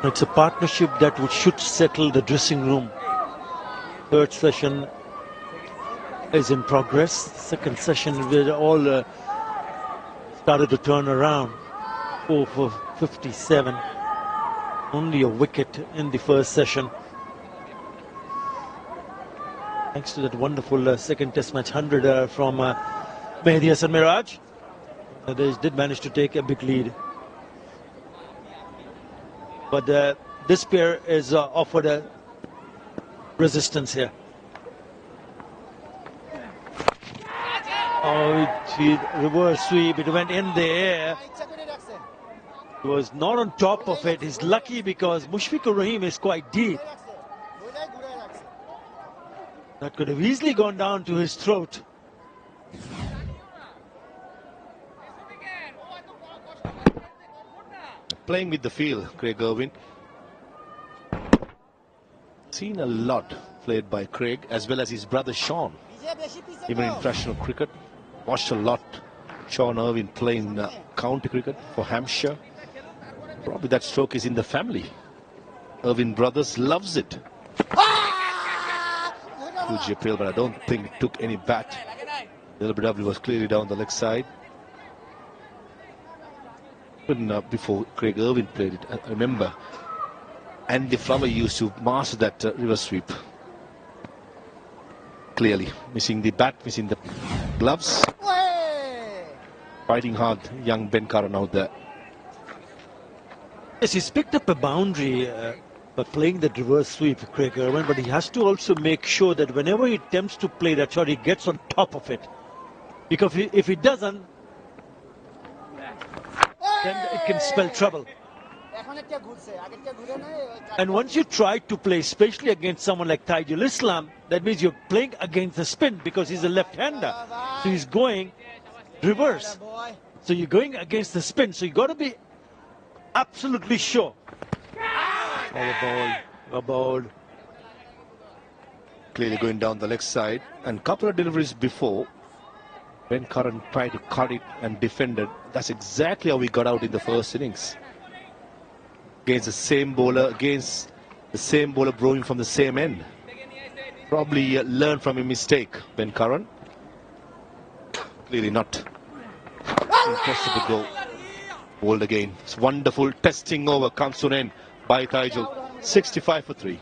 It's a partnership that should settle the dressing room. Third session is in progress. Second session, we all started to turn around. 4 for 57. Only a wicket in the first session. Thanks to that wonderful second test match 100 from Mehdi Hasan Miraj. They did manage to take a big lead. But this pair is offered a resistance here. Oh, reverse sweep. It went in the air. He was not on top of it. He's lucky because Mushfiqur Rahim is quite deep. That could have easily gone down to his throat. Playing with the feel, Craig Irwin. Seen a lot played by Craig as well as his brother Sean. Even in professional cricket, watched a lot Sean Irwin playing county cricket for Hampshire. Probably that stroke is in the family. Irwin brothers loves it. Huge appeal, but I don't think it took any bat. ZIMBABWE was clearly down the leg side. Before Craig Irwin played it, I remember Andy Flower used to master that reverse sweep. Clearly missing the bat, missing the gloves. Fighting hard, young Ben Curran out there. Yes, he's picked up a boundary by playing the reverse sweep, Craig Irwin, but he has to also make sure that whenever he attempts to play that shot, he gets on top of it. Because if he doesn't, then it can spell trouble. And once you try to play, especially against someone like Taijul Islam, that means you're playing against the spin because he's a left-hander. So he's going reverse. So you're going against the spin. So you got to be absolutely sure. A ball. Clearly going down the leg side. And couple of deliveries before, Ben Curran tried to cut it and defended. That's exactly how we got out in the first innings. Against the same bowler, blowing from the same end. Probably learned from a mistake, Ben Curran. Clearly not impressive to go. Bowled again. It's wonderful. Testing over comes to an end by Taijul. 65 for 3.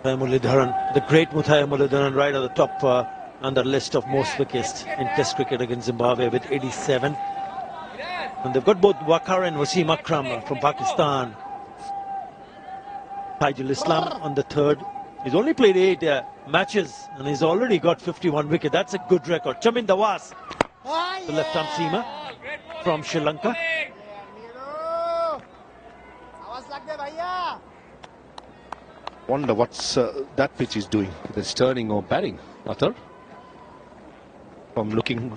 The great Muthaiya Muradharan right at the top on the list of most wickets in Test cricket against Zimbabwe with 87. And they've got both Waqar and Wasim Akram from Pakistan. Taijul Islam on the third. He's only played 8 matches and he's already got 51 wickets. That's a good record. Chamin Dawas, the left-arm seamer from Sri Lanka. Wonder what's that pitch is doing. If it's turning or batting, Athar. From looking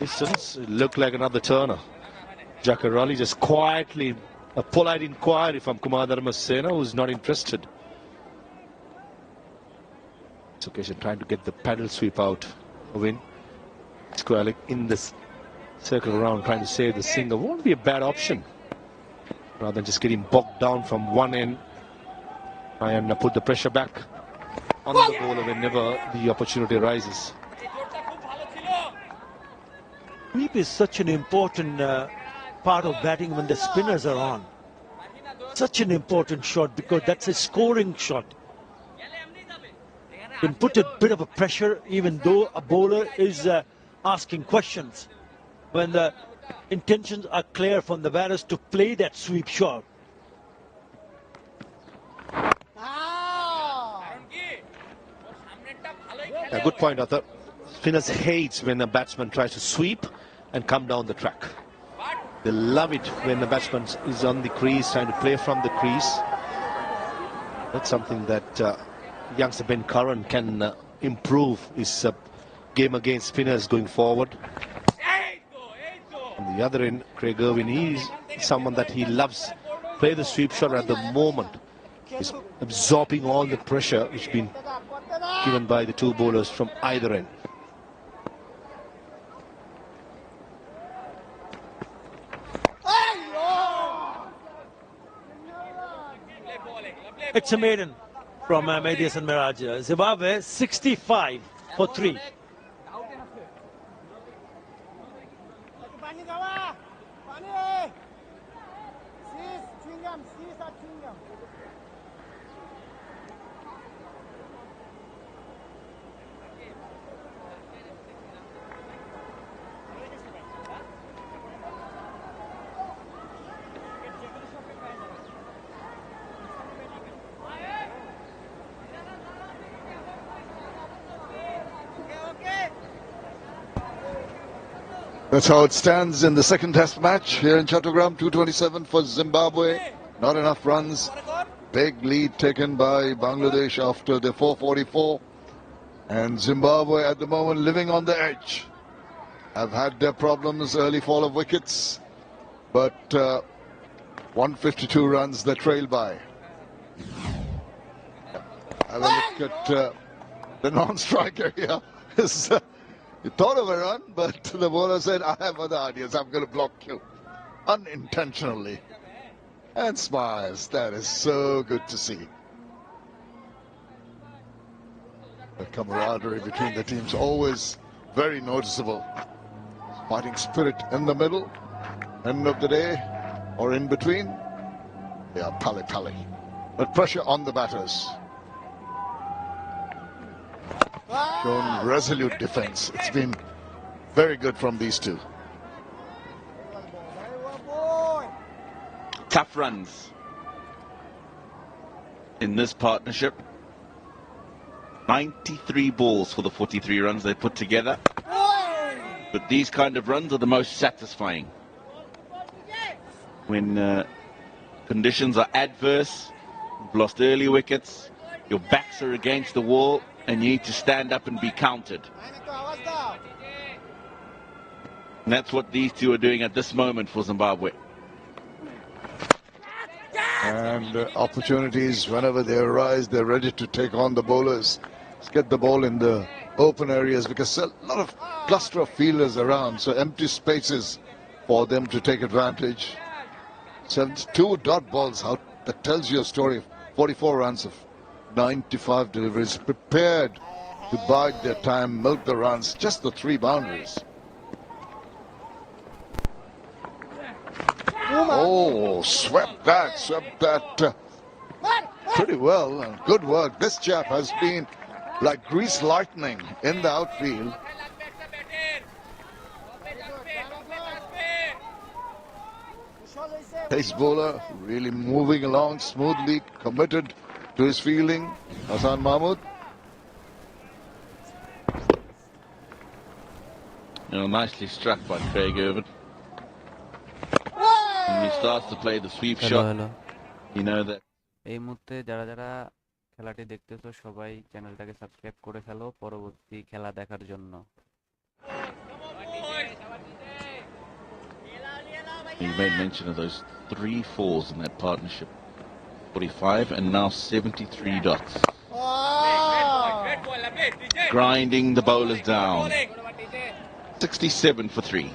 distance, it looked like another turner. Jakarali just quietly, a polite inquiry from Kumar Dharmasena, who's not interested. This occasion trying to get the paddle sweep out. A win. Squarely in this circle around, trying to save the single. Won't be a bad option. Rather than just getting bogged down from one end. And put the pressure back on the bowler whenever the opportunity arises. Sweep is such an important part of batting when the spinners are on. Such an important shot because that's a scoring shot. You can put a bit of a pressure even though a bowler is asking questions. When the intentions are clear from the batters to play that sweep shot. A good point, Arthur. Spinners hates when a batsman tries to sweep and come down the track. They love it when the batsman is on the crease, trying to play from the crease. That's something that youngster Ben Curran can improve his game against spinners going forward. On the other end, Craig Irwin is someone that he loves. Play the sweep shot at the moment. He's absorbing all the pressure which has been given by the two bowlers from either end. It's a maiden from Medias and Mirage. Zimbabwe 65 for 3. That's how it stands in the second test match here in Chattogram. 227 for Zimbabwe. Not enough runs. Big lead taken by Bangladesh after the 444. And Zimbabwe at the moment living on the edge. Have had their problems, early fall of wickets. But 152 runs they trail by. Have a look at the non-striker here. He thought of a run, but the bowler said, I have other ideas, I'm going to block you. Unintentionally. And smiles. That is so good to see. The camaraderie between the teams always very noticeable. Fighting spirit in the middle, end of the day, or in between. They are pally-pally. But pressure on the batters. Shown resolute defense. It's been very good from these two. Tough runs in this partnership. 93 balls for the 43 runs they put together. But these kind of runs are the most satisfying. When conditions are adverse, you've lost early wickets, your backs are against the wall, and you need to stand up and be counted. And that's what these two are doing at this moment for Zimbabwe. And opportunities, whenever they arise, they're ready to take on the bowlers. Let's get the ball in the open areas, because a lot of cluster of fielders around, so empty spaces for them to take advantage. 72 dot balls out. That tells you a story of 44 runs of 95 deliveries, prepared to bide their time, milk the runs, just the 3 boundaries. Oh, swept that pretty well. Good work. This chap has been like grease lightning in the outfield. Pace bowler really moving along smoothly, committed to his fielding. Hassan Mahmood. Nicely struck by Craig Irwin. When he starts to play the sweep shot, you know that. এই মুহূর্তে যারা যারা খেলাটি দেখতেছো সবাই চ্যানেলটাকে subscribe করে ফেলো পরবর্তী খেলা দেখার জন্য। He made mention of those 3 fours in that partnership. 45 and now 73 dots. Grinding the bowlers down. 67 for 3.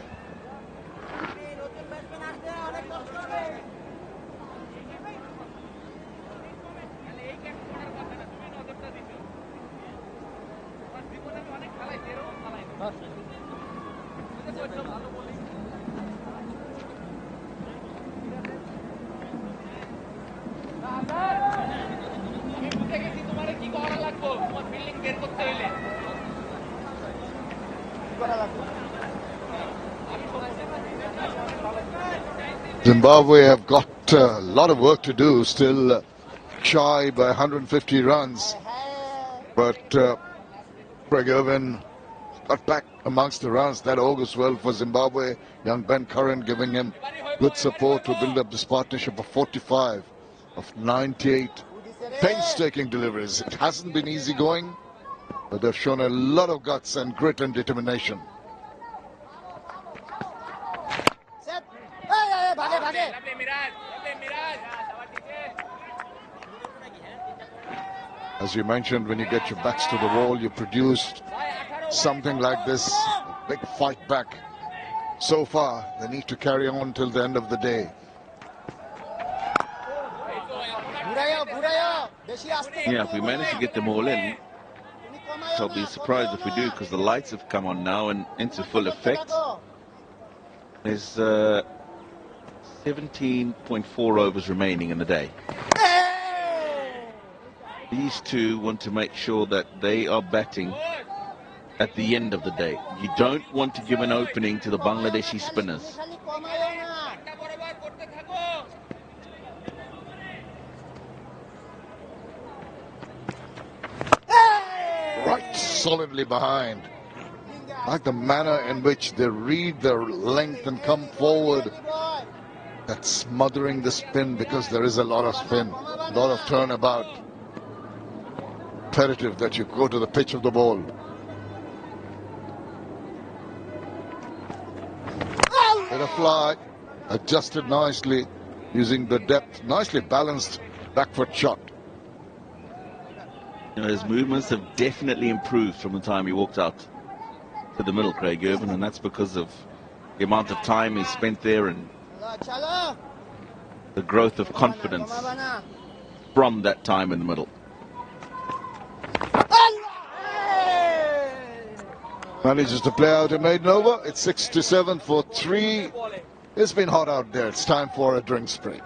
Zimbabwe have got a lot of work to do, still shy by 150 runs. But Craig Irwin got back amongst the runs. That augurs well for Zimbabwe. Young Ben Curran giving him good support to build up this partnership of 45 of 98 painstaking deliveries. It hasn't been easy going, but they've shown a lot of guts and grit and determination. As you mentioned, when you get your backs to the wall, you produced something like this, a big fight back. So far, they need to carry on till the end of the day. Yeah, if we manage to get them all in, I'll be surprised if we do, because the lights have come on now and into full effect. There's 17.4 overs remaining in the day. These two want to make sure that they are batting at the end of the day. You don't want to give an opening to the Bangladeshi spinners. Right solidly behind. Like the manner in which they read their length and come forward. That's smothering the spin, because there is a lot of spin, a lot of turnabout. Imperative that you go to the pitch of the ball. Hit a fly, adjusted nicely, using the depth, nicely balanced back foot shot. You know, his movements have definitely improved from the time he walked out to the middle, Craig Irvin, and that's because of the amount of time he spent there and the growth of confidence from that time in the middle. Manages to play out a maiden over. It's 67 for 3. It's been hot out there. It's time for a drinks break.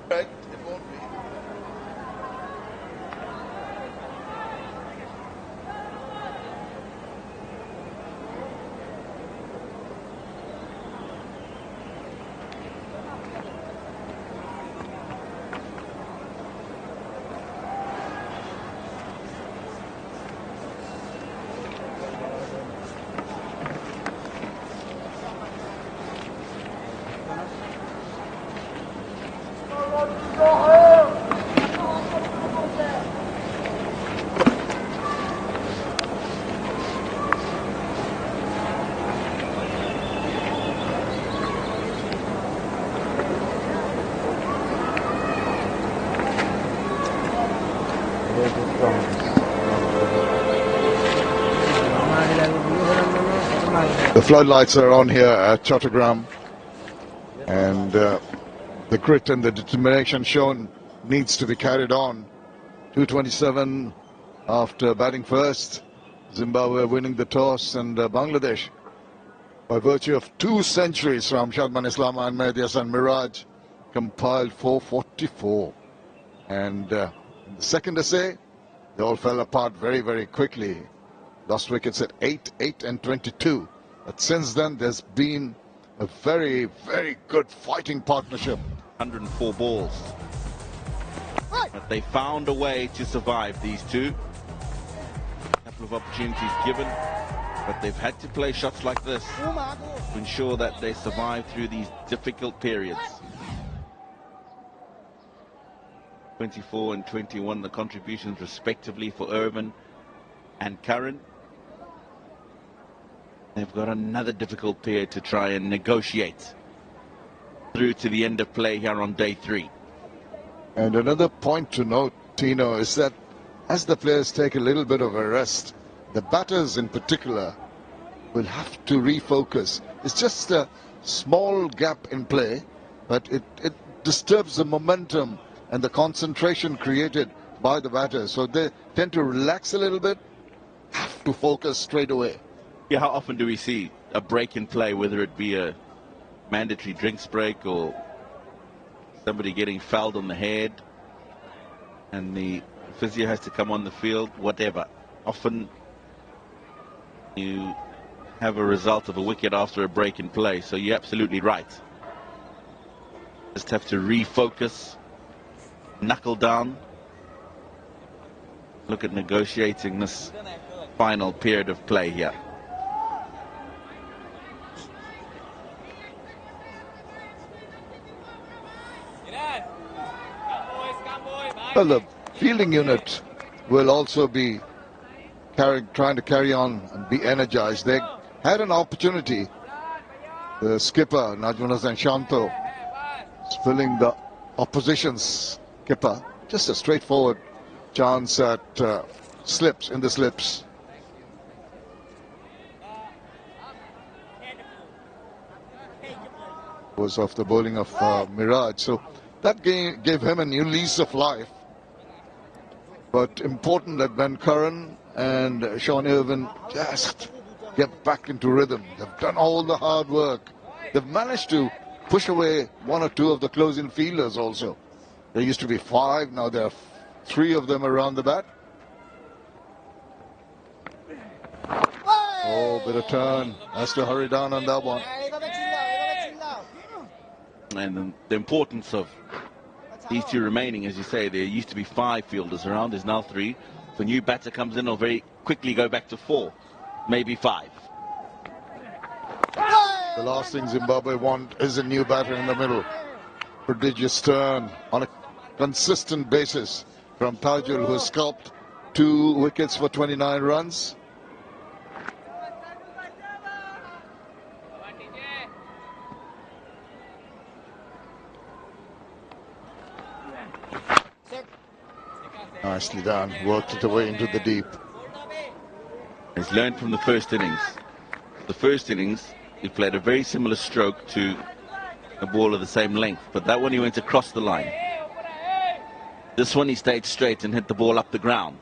Right, it won't be. The floodlights are on here at Chattogram, and the grit and the determination shown needs to be carried on. 227 after batting first. Zimbabwe winning the toss, and Bangladesh, by virtue of 2 centuries from Shadman Islam and Mehdi Hasan Miraj, compiled 444. And in the second essay, they all fell apart very, very quickly. Lost wickets at 8, 8 and 22. But since then, there's been a very, very good fighting partnership. 104 balls. But they found a way to survive, these two. A couple of opportunities given, but they've had to play shots like this to ensure that they survive through these difficult periods. 24 and 21, the contributions respectively for Irvin and Curran. They've got another difficult period to try and negotiate through to the end of play here on day 3. And another point to note, Tino, is that as the players take a little bit of a rest, the batters in particular will have to refocus. It's just small gap in play, but it disturbs the momentum and the concentration created by the batters. So they tend to relax a little bit, have to focus straight away. Yeah, how often do we see a break in play, whether it be a mandatory drinks break or somebody getting fouled on the head and the physio has to come on the field, whatever. Often you have a result of a wicket after a break in play, so you're absolutely right. Just have to refocus, knuckle down, look at negotiating this final period of play here. Well, the fielding unit will also be trying to carry on and be energized. They had an opportunity. The skipper, Najmuddin Shanto, is filling the opposition's skipper. Just a straightforward chance at slips in the slips. Was off the bowling of Miraj. So that gave him a new lease of life. But important that Ben Curran and Sean Irwin just get back into rhythm. They've done all the hard work. They've managed to push away one or two of the close-in fielders also. There used to be 5, now there are 3 of them around the bat. Oh, bit of turn. Has to hurry down on that one. And the importance of these 2 remaining, as you say, there used to be 5 fielders around, there's now 3. If a new batter comes in, it'll very quickly go back to 4, maybe 5. The last thing Zimbabwe want is a new batter in the middle. Prodigious turn on a consistent basis from Tajul, who has scalped 2 wickets for 29 runs. Nicely done, worked it away into the deep. He's learned from the first innings. The first innings, he played a very similar stroke to a ball of the same length, but that one he went across the line. This one he stayed straight and hit the ball up the ground.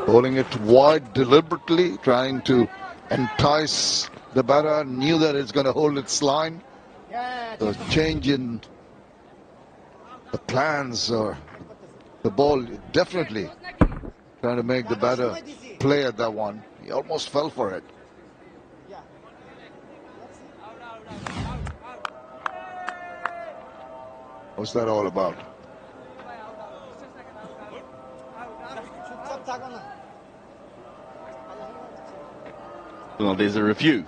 Bowling it wide deliberately, trying to entice the batter, knew that it's going to hold its line. The change in the plans or the ball, definitely trying to make the batter play at that one. He almost fell for it. What's that all about? Well, there's a review.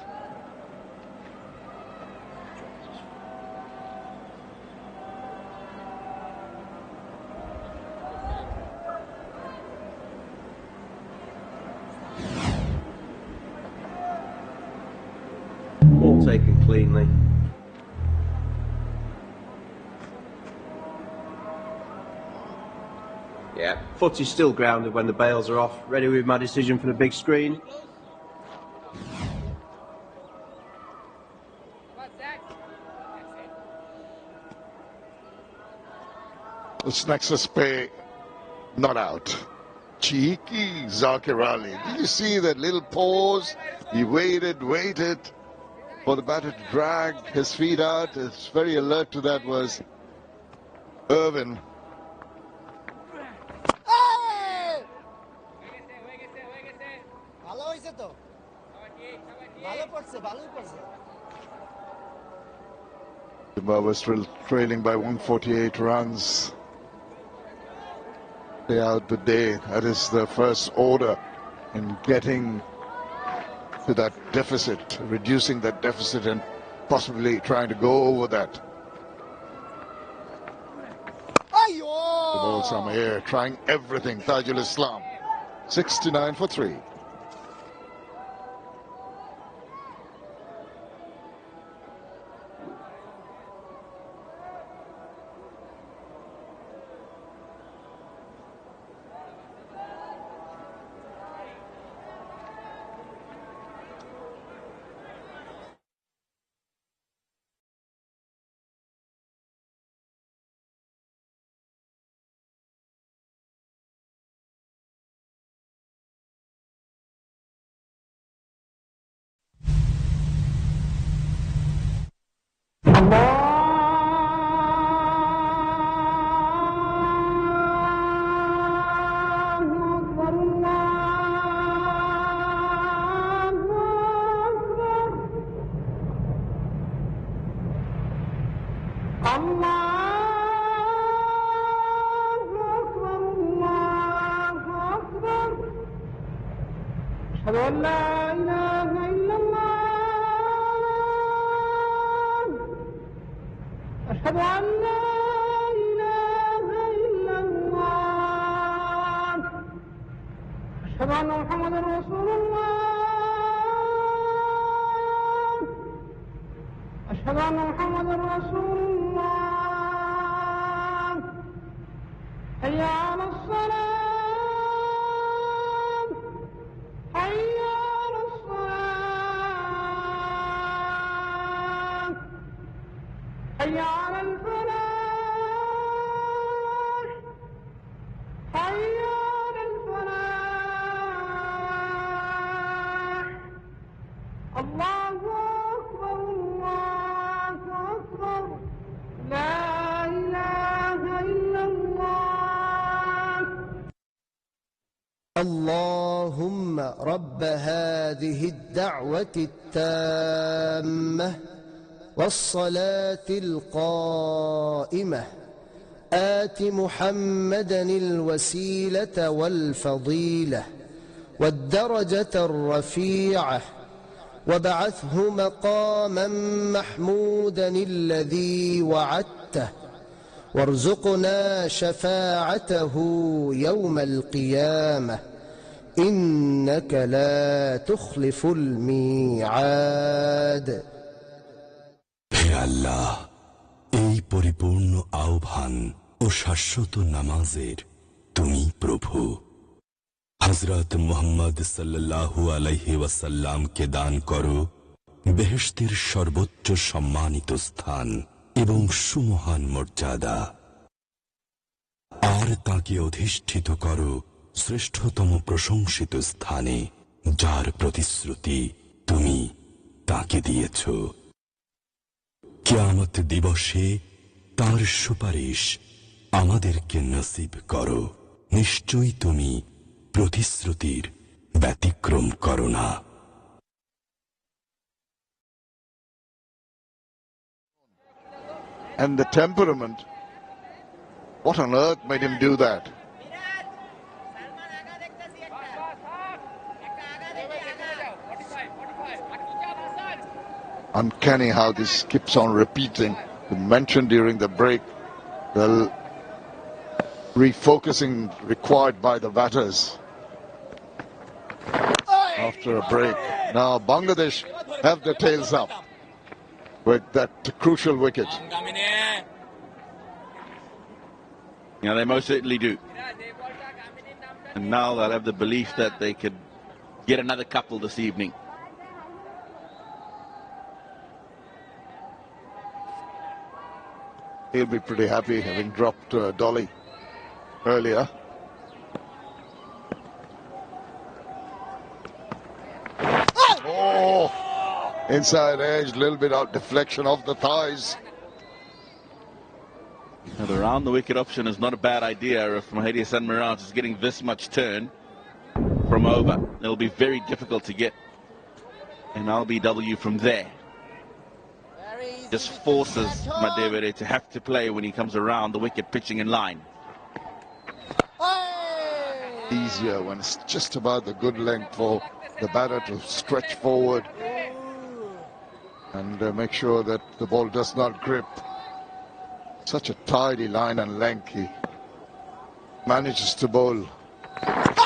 All taken cleanly. Yeah, foot is still grounded when the bails are off. Ready with my decision for the big screen. This Nexus Pay not out. Cheeky Zakir Ali. Did you see that little pause? He waited for the batter to drag his feet out. It's very alert to that was Irwin. Zimbabwe still trailing by 148 runs. Play out the day. That is the first order in getting to that deficit, reducing that deficit and possibly trying to go over that. The ball some air, trying everything. Tajul Islam, 69 for 3. أشهد أن لا إله إلا الله أشهد أن لا إله إلا الله أشهد أن محمدا رسول الله أشهد أن محمدا رسول الله حي على الصلاة حي على الصلاة حي على الفلاح حي على الفلاح الله أكبر الله أكبر لا إله إلا الله اللهم رب هذه الدعوة التامة والصلاة القائمة آت محمدا الوسيلة والفضيلة والدرجة الرفيعة وابعثه مقاما محمودا الذي وعدته وارزقنا شفاعته يوم القيامة إنك لا تخلف الميعاد হে আল্লাহ, এই পরিপূর্ণ আহ্বান ও শাশ্বত নামাজের তুমি প্রভু। হযরত মুহাম্মদ সাল্লাল্লাহু আলাইহি ওয়াসাল্লামকে দান করো বেহেশতের সর্বোচ্চ সম্মানিত স্থান এবং সুমহান মর্যাদা, আর তাকে অধিষ্ঠিত করো শ্রেষ্ঠতম প্রশংসিত স্থানে, যার প্রতিশ্রুতি তুমি তাকে দিয়েছ। কিয়ামত দিবসে তার সুপারিশ আমাদেরকে নসিব করো। নিশ্চয়ই তুমি প্রতিশ্রুতির ব্যতিক্রম করো না। And the temperament, what on earth made him do that? Uncanny how this keeps on repeating. You mentioned during the break the refocusing required by the batters after a break. Now Bangladesh have their tails up with that crucial wicket. Yeah, they most certainly do. And now they'll have the belief that they could get another couple this evening. He'll be pretty happy having dropped Dolly earlier. Oh! Inside edge, little bit of deflection off the thighs. Now, the round the wicket option is not a bad idea if Mahdi Hassan Miraj is getting this much turn from over. It'll be very difficult to get an LBW from there. Just forces Madevere to have to play when he comes around the wicket pitching in line. Easier when it's just about the good length for the batter to stretch forward and make sure that the ball does not grip. Such a tidy line and length he manages to bowl.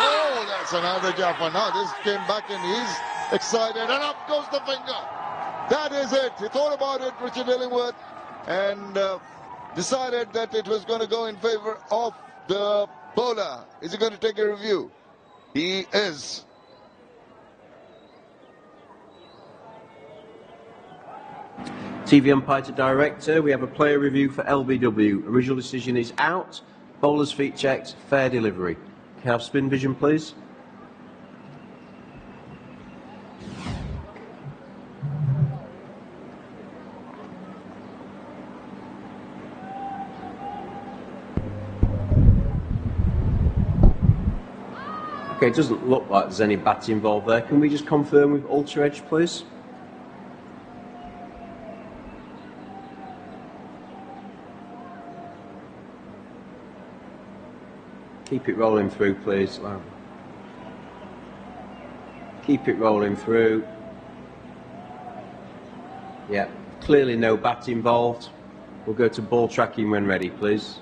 Oh, that's another Jaffa. Now this came back and he's excited and up goes the finger. That is it. He thought about it, Richard Illingworth, and decided that it was going to go in favor of the bowler. Is he going to take a review? He is. TV umpire to director, we have a player review for LBW. Original decision is out. Bowler's feet checked. Fair delivery. Can I have spin vision, please? Okay, it doesn't look like there's any bat involved there. Can we just confirm with Ultra Edge, please? Keep it rolling through, please. Keep it rolling through. Yeah, clearly no bat involved. We'll go to ball tracking when ready, please.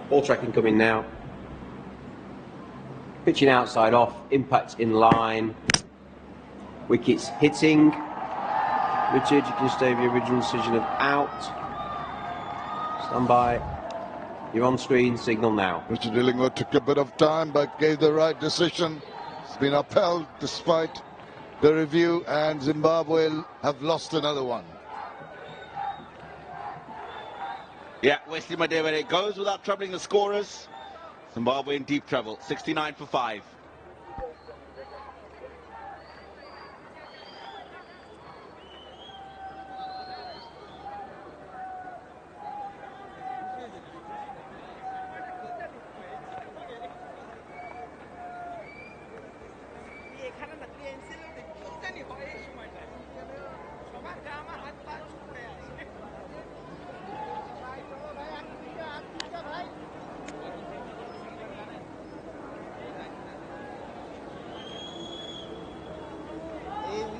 Ball tracking coming now. Pitching outside off, impact in line. Wickets hitting. Richard, you can stay with your original decision of out. Stand by. You're on screen, signal now. Richard Illingworth took a bit of time but gave the right decision. It's been upheld despite the review, and Zimbabwe have lost another one. Yeah, Wesley Madevere goes without troubling the scorers. Zimbabwe in deep trouble, 69 for 5.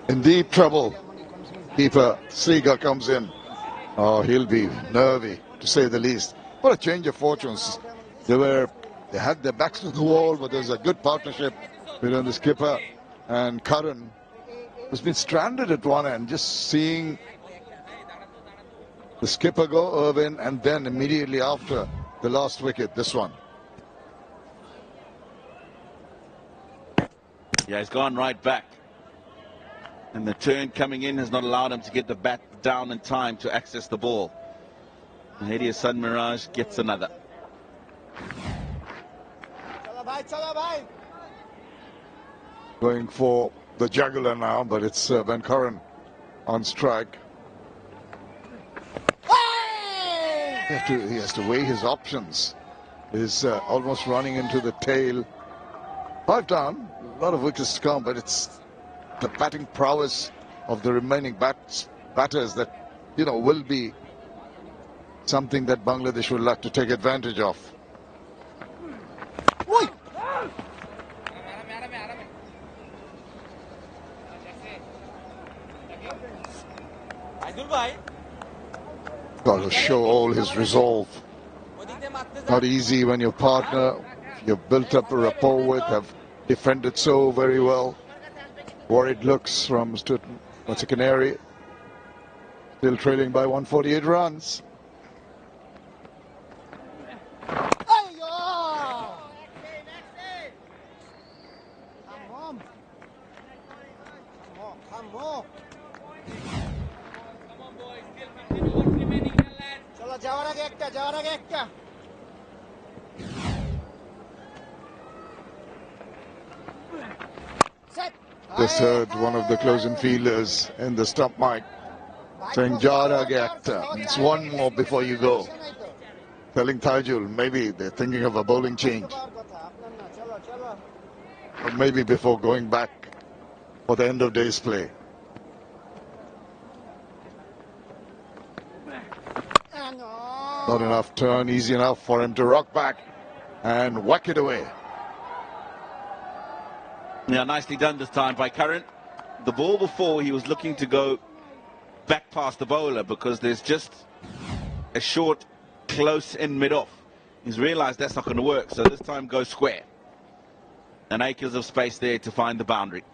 In deep trouble. Keeper Seeger comes in. Oh, he'll be nervy, to say the least. What a change of fortunes. They had their backs to the wall, but there's a good partnership between the skipper and Karan, who's been stranded at one end. Just seeing the skipper go, Irvin, and then immediately after the last wicket, this one. Yeah, he's gone right back. And the turn coming in has not allowed him to get the bat down in time to access the ball. Mahedi Hassan Mirage gets another. Going for the jugular now, but it's Van Curran on strike. He has to weigh his options. He's almost running into the tail. 5 down, a lot of wickets to come, but it's the batting prowess of the remaining batters that, you know, will be something that Bangladesh will like to take advantage of. Got to show all his resolve. Not easy when your partner you've built up a rapport with, have defended so very well. Worried looks from Mr. Canary. Still trailing by 148 runs. Just heard one of the closing fielders in the stump mic saying Jara Gakta. It's one more before you go. Telling Tajul maybe they're thinking of a bowling change. Or maybe before going back for the end of day's play. Not enough turn, easy enough for him to rock back and whack it away. Yeah, nicely done this time by Curran. The ball before, he was looking to go back past the bowler because there's just a short, close in mid-off. He's realised that's not going to work, so this time go square. And acres of space there to find the boundary.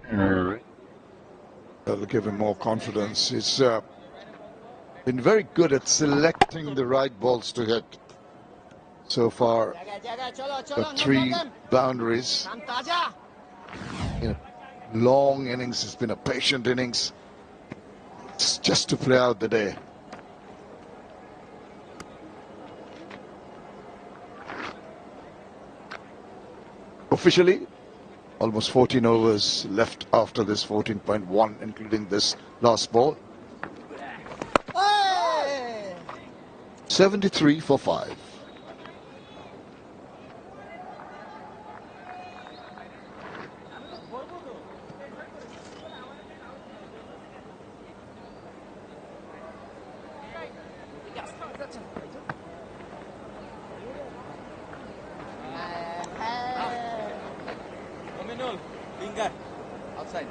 That'll give him more confidence. He's been very good at selecting the right balls to hit. So far, got 3 boundaries. In a long innings, it's been a patient innings. It's just to play out the day. Officially, Almost 14 overs left after this 14.1, including this last ball. 73 for 5. Outside.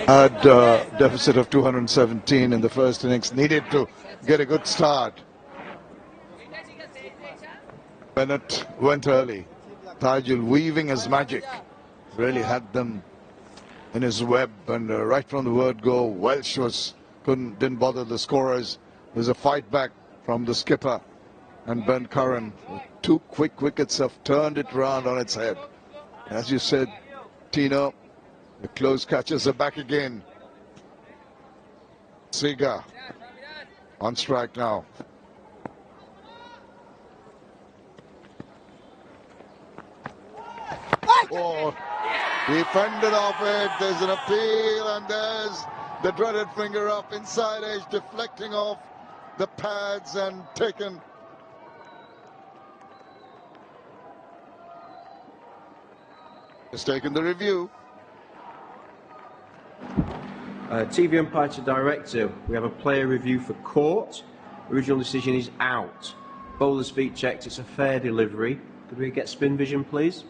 Had a deficit of 217 in the first innings, needed to get a good start. Bennett went early. Tajul weaving his magic, really had them in his web, and right from the word go, Welsh didn't bother the scorers. There's a fight back from the skipper, and Ben Curran, with 2 quick wickets, have turned it round on its head. As you said, Tino, the close catches are back again. Siga on strike now. Oh, he fended off it. There's an appeal, and there's the dreaded finger up inside edge, deflecting off the pads and taken. Has taken the review. TV umpire to director. We have a player review for court. Original decision is out. Bowler's feet checked. It's a fair delivery. Could we get spin vision, please?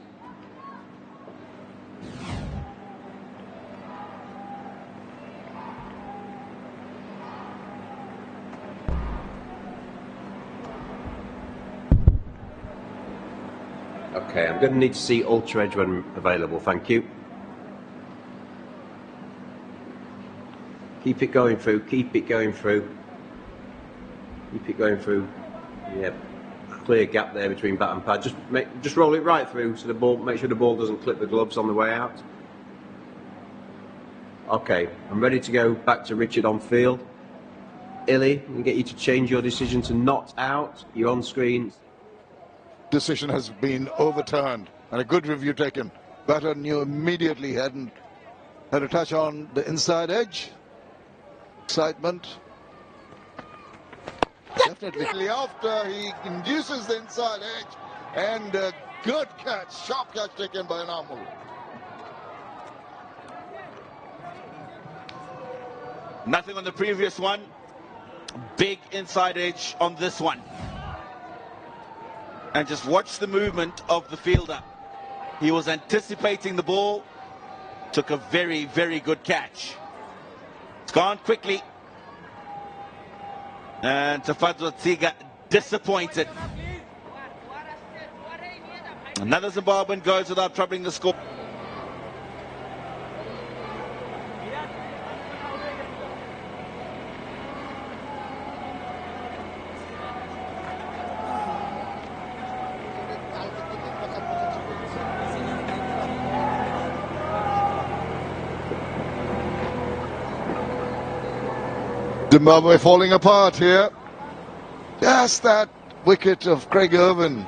Okay, I'm going to need to see Ultra Edge when available, thank you. Keep it going through, keep it going through. Keep it going through. Yeah, clear gap there between bat and pad. Just roll it right through so the ball, make sure the ball doesn't clip the gloves on the way out. Okay, I'm ready to go back to Richard on field. Illy, I'm going to get you to change your decision to not out. You're on screen. Decision has been overturned and a good review taken. Batter knew immediately had a touch on the inside edge. Excitement. Definitely after he induces the inside edge, and a good catch, sharp catch taken by Namul. Nothing on the previous one. Big inside edge on this one. And just watch the movement of the fielder. He was anticipating the ball, took a very, very good catch. It's gone quickly. And Tafadzwa Tsiga disappointed. Another Zimbabwean goes without troubling the score. Zimbabwe falling apart here. Just that wicket of Craig Irvin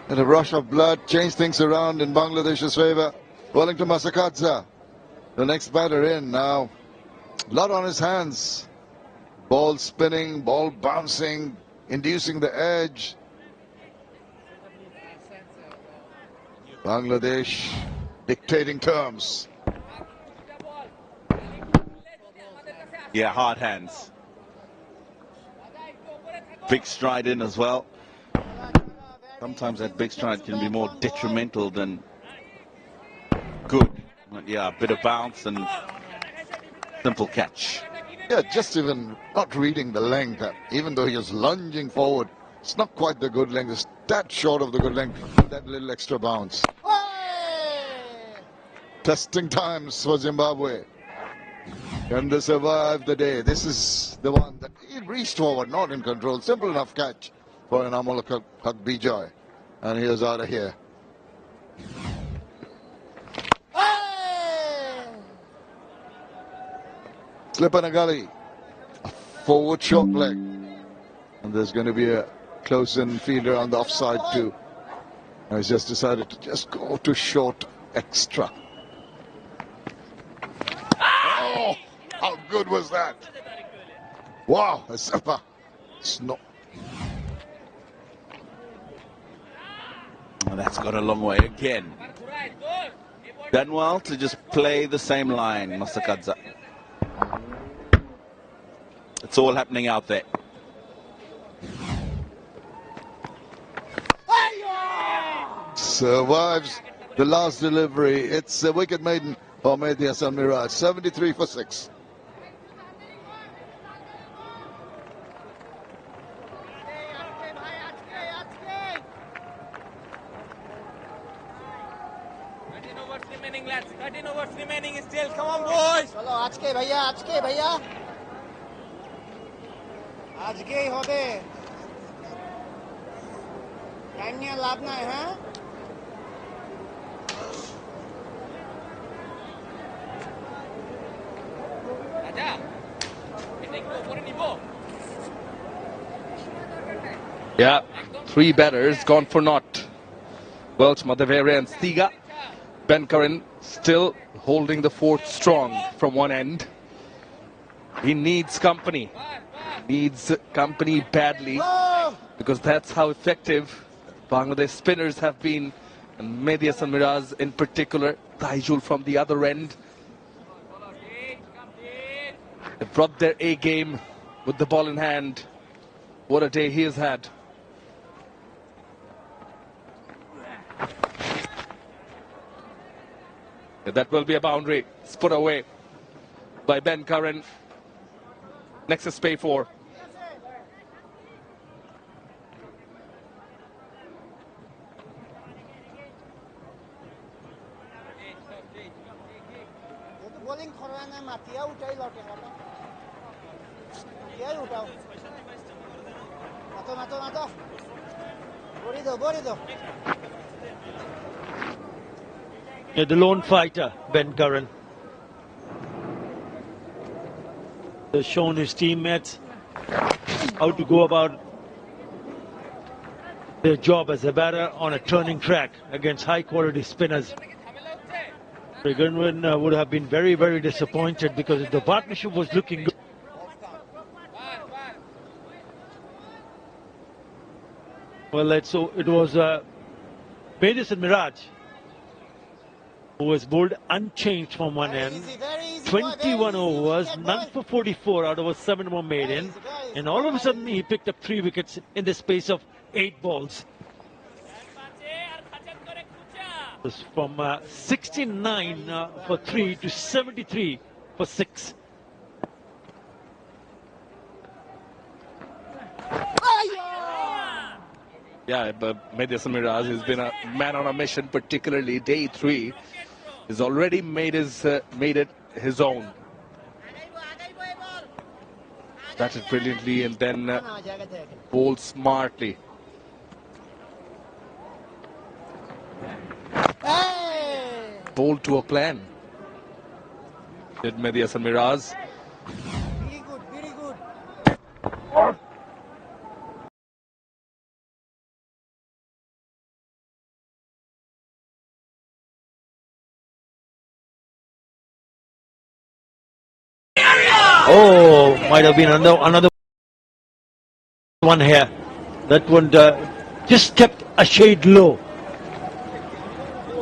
and a rush of blood changed things around in Bangladesh's favour. Wellington Masakadza, the next batter in now. A lot on his hands. Ball spinning, ball bouncing, inducing the edge. Bangladesh dictating terms. Yeah, hard hands. Big stride in as well. Sometimes that big stride can be more detrimental than good. But yeah, a bit of bounce and simple catch. Yeah, just even not reading the length. Even though he was lunging forward, it's not quite the good length. It's that short of the good length. That little extra bounce. Testing times for Zimbabwe. Can they survive the day? This is the one that he reached forward, not in control. Simple enough catch for an Amol Haq Bijoy. And he was out of here. slip and a gully. A forward short leg. And there's going to be a close-in fielder on the offside too. And he's just decided to just go to short extra. Oh, how good was that? Wow, a super. Snot. Well, that's got a long way again. Done well to just play the same line, Masakadza. It's all happening out there. Survives the last delivery. It's a wicket maiden for Mehdi Hasan Miraj. 73 for 6. Lads, 13 overs remaining still. Come on, boys. Chalo, aajke bhaiya, aajke bhaiya. Aajke hi hobe. Time niye labh na hai, ha? Aja. Hitting ko pore nibo. Yeah, 3 batters gone for naught. Welch, Madhavere and Stiga. Ben Curran still holding the fort strong from one end. He needs company. Needs company badly, because that's how effective Bangladesh spinners have been. And Mehdi Hasan Miraj in particular. Taijul from the other end. They brought their A game with the ball in hand. What a day he has had. That will be a boundary. It's put away by Ben Curran. Next is pay for. Bowling khorana matia utai lote hata. Ye utao. Mato. Bori do. Yeah, the lone fighter, Ben Curran, has shown his teammates how to go about their job as a batter on a turning track against high-quality spinners. Regan would have been very, very disappointed because the partnership was looking good. Well, it was Mehdi Hasan Miraj who was bowled unchanged from one end. 21 overs, none for 44 out of a 7 more made in. And all of a sudden he picked up 3 wickets in the space of 8 balls. It was from 69 for 3 to 73 for 6. Yeah, but Mehdi Hasan Miraj has been a man on a mission, particularly day 3. He's already made it his own. Started brilliantly and then bowled smartly. Bowled to a plan. Did Mehdi Hasan Miraj. Very good. Oh, might have been another one here. That one just kept a shade low.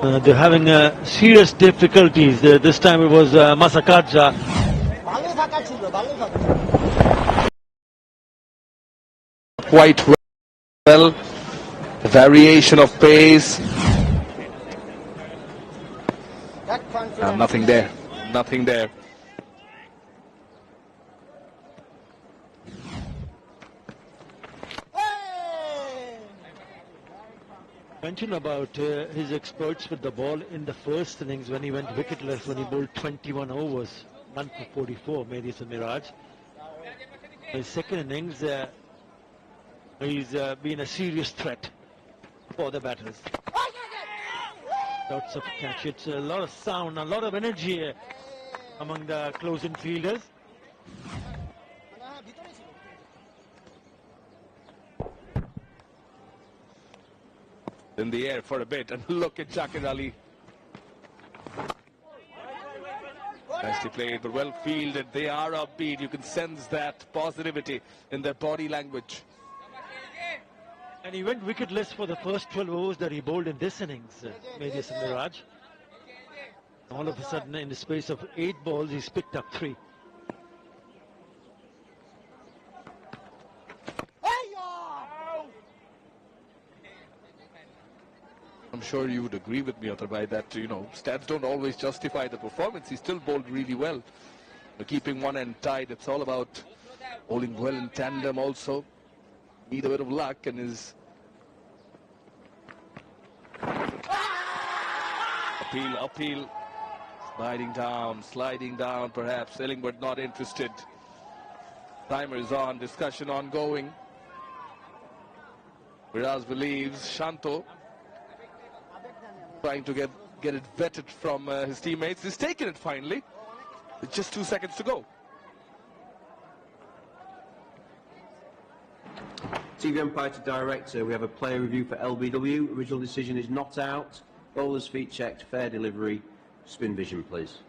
They're having serious difficulties. This time it was Masakadza. Quite well. Variation of pace. Nothing there. Nothing there. Mention about his experts with the ball in the first innings when he went wicketless, when he bowled 21 overs, 1 for 44, Mehdi Hasan Miraj. His second innings, he's been a serious threat for the batters. Lots of catch, it's a lot of sound, a lot of energy among the close-in fielders. in the air for a bit, and look at Shakir Ali. Nicely played, but well fielded. They are upbeat. You can sense that positivity in their body language. And he went wicketless for the first 12 overs that he bowled in this innings, Medius and Miraj. All of a sudden, in the space of 8 balls, he's picked up 3. I'm sure you would agree with me, Atarbai, that, stats don't always justify the performance. He still bowled really well. Keeping one end tight, it's all about bowling well in tandem also. Need a bit of luck, and his uphill, sliding down perhaps. Ellingwood not interested. Timer is on, discussion ongoing. Viraz believes Shanto trying to get it vetted from his teammates. He's taken it finally. It's just 2 seconds to go. TV umpire to director, we have a player review for LBW. Original decision is not out. Bowler's feet checked, fair delivery. Spin vision, please.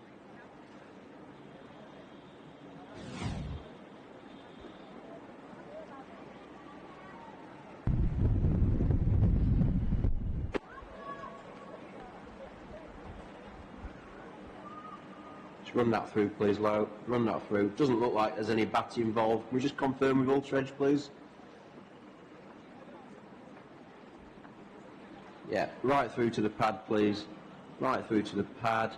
Just run that through, please, Lau. Run that through. Doesn't look like there's any batting involved. Can we just confirm with Ultra Edge, please? Yeah, right through to the pad, please. Right through to the pad.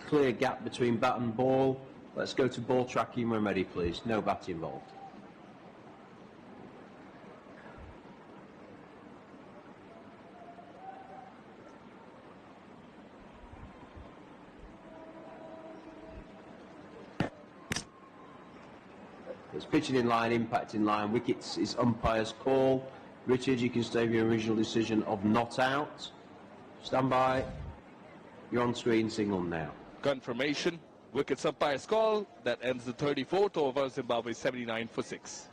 Clear gap between bat and ball. Let's go to ball tracking when ready, please. No bat involved. It's pitching in line, impact in line. Wickets is umpire's call. Richard, you can stay with your original decision of not out. Stand by. You're on screen, signal now. Confirmation. Wickets umpire's call. That ends the 34th over. Zimbabwe 79 for 6.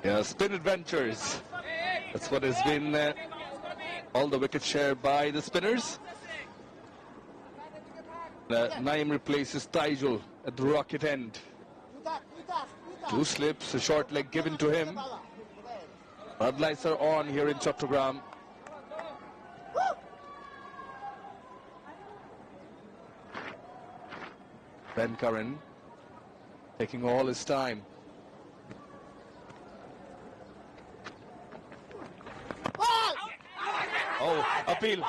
Yeah, spin adventures. That's what has been all the wicket share by the spinners. Naeem replaces Taijul at the rocket end. 2 slips, a short leg given to him. Floodlights are on here in Chattogram. Ben Curran taking all his time. Oh, appeal.